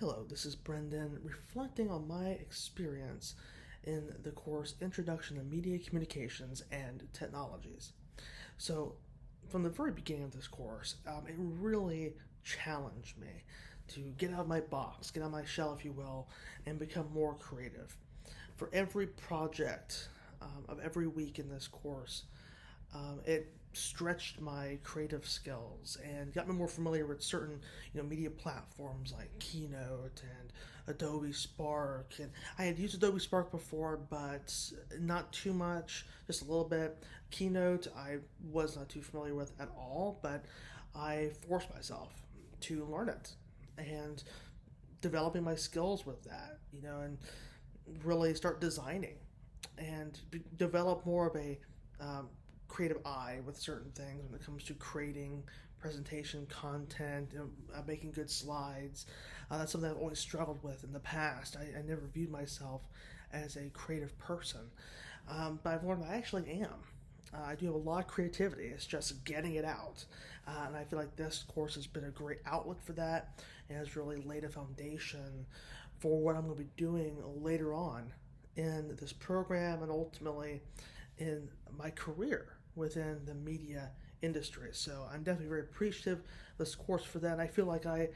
Hello, this is Brendan reflecting on my experience in the course Introduction to Media Communications and Technologies. So, from the very beginning of this course, it really challenged me to get out of my box, get out of my shell, if you will, and become more creative. For every project of every week in this course, it stretched my creative skills and got me more familiar with certain media platforms like Keynote and Adobe Spark. And I had used Adobe Spark before, but not too much, just a little bit. Keynote I was not too familiar with at all, but I forced myself to learn it and developing my skills with that, and really start designing and develop more of a creative eye with certain things when it comes to creating presentation content, making good slides. That's something I've always struggled with in the past. I never viewed myself as a creative person, but I've learned I actually am. I do have a lot of creativity. It's just getting it out. And I feel like this course has been a great outlet for that and has really laid a foundation for what I'm going to be doing later on in this program and ultimately in my career within the media industry. So I'm definitely very appreciative of this course for that. And I feel like I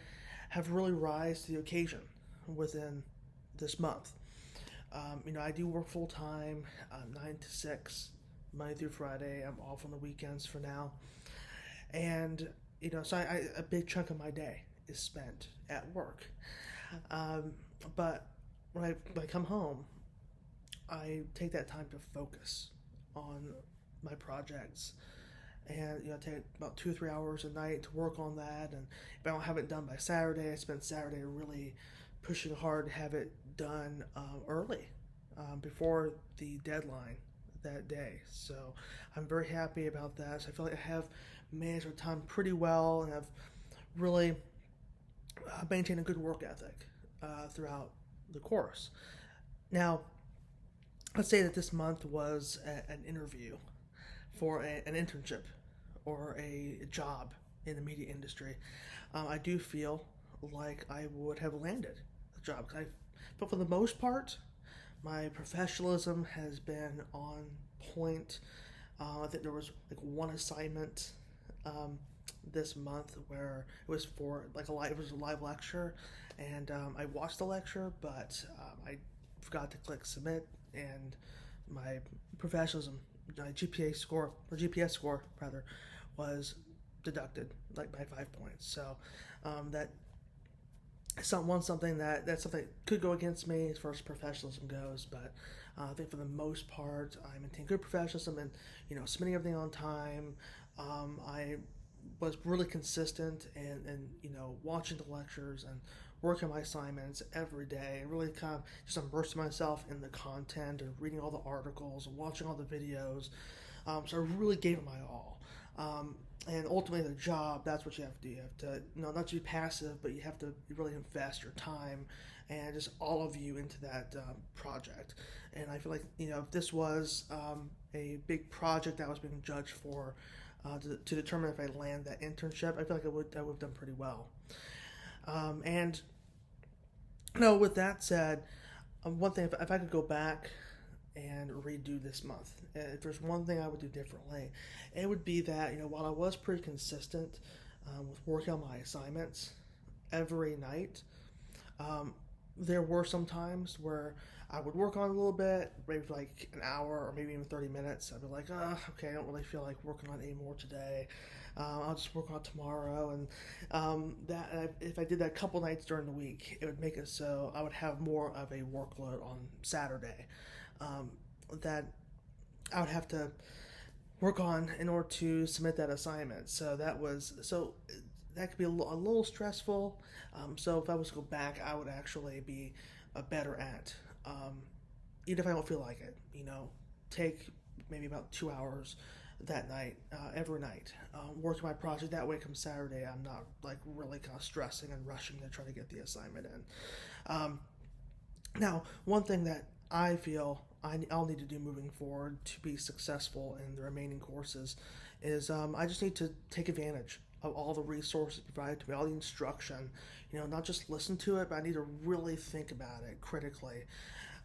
have really rise to the occasion within this month. I do work full time, 9 to 6, Monday through Friday. I'm off on the weekends for now, and so a big chunk of my day is spent at work. Um, but when I come home, I take that time to focus on my projects and take about 2 or 3 hours a night to work on that. And if I don't have it done by Saturday, I spend Saturday really pushing hard to have it done early, before the deadline that day. So I'm very happy about that. So I feel like I have managed my time pretty well, and I've really maintained a good work ethic throughout the course. Now, let's say that this month was an interview for an internship or a job in the media industry. I do feel like I would have landed the job, but for the most part, my professionalism has been on point. I think there was like one assignment this month where it was for it was a live lecture, and I watched the lecture, but I forgot to click submit, and my professionalism, my GPA score or GPS score rather, was deducted like by 5 points. So that something that's something that could go against me as far as professionalism goes, but I think for the most part I maintain good professionalism and submitting everything on time. I was really consistent and watching the lectures and working my assignments every day and really kind of just immersing myself in the content and reading all the articles and watching all the videos. So I really gave it my all. And ultimately, the job, that's what you have to do. You have to, not just be passive, but you have to really invest your time and just all of you into that project. And I feel like, if this was a big project that I was being judged for to determine if I land that internship, I feel like I would have done pretty well. And with that said, one thing, if I could go back and redo this month, if there's one thing I would do differently, it would be that while I was pretty consistent with working on my assignments every night, there were some times where I would work on it a little bit, maybe for like an hour or maybe even 30 minutes. I'd be like, oh, okay, I don't really feel like working on it anymore today. I'll just work on it tomorrow. And if I did that a couple nights during the week, it would make it so I would have more of a workload on Saturday that I would have to work on in order to submit that assignment. So that could be a little stressful. So if I was to go back, I would actually be better at, even if I don't feel like it, take maybe about 2 hours that night, every night, working my project. That way, come Saturday, I'm not like really kind of stressing and rushing to try to get the assignment in. Now, one thing that I feel I'll need to do moving forward to be successful in the remaining courses is I just need to take advantage of all the resources provided to me, all the instruction. Not just listen to it, but I need to really think about it critically.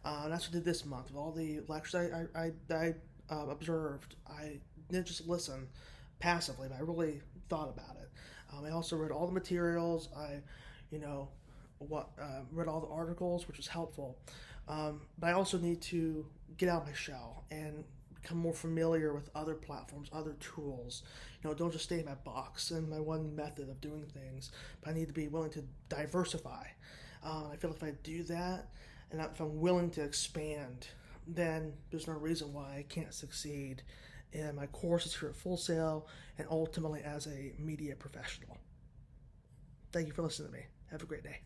And that's what I did this month. With all the lectures I observed, I didn't just listen passively, but I really thought about it. I also read all the materials. You know, read all the articles, which was helpful. But I also need to get out of my shell and become more familiar with other platforms, other tools. Don't just stay in my box and my one method of doing things. But I need to be willing to diversify. I feel if I do that, and if I'm willing to expand, then there's no reason why I can't succeed in my courses here at Full Sail and ultimately as a media professional. Thank you for listening to me. Have a great day.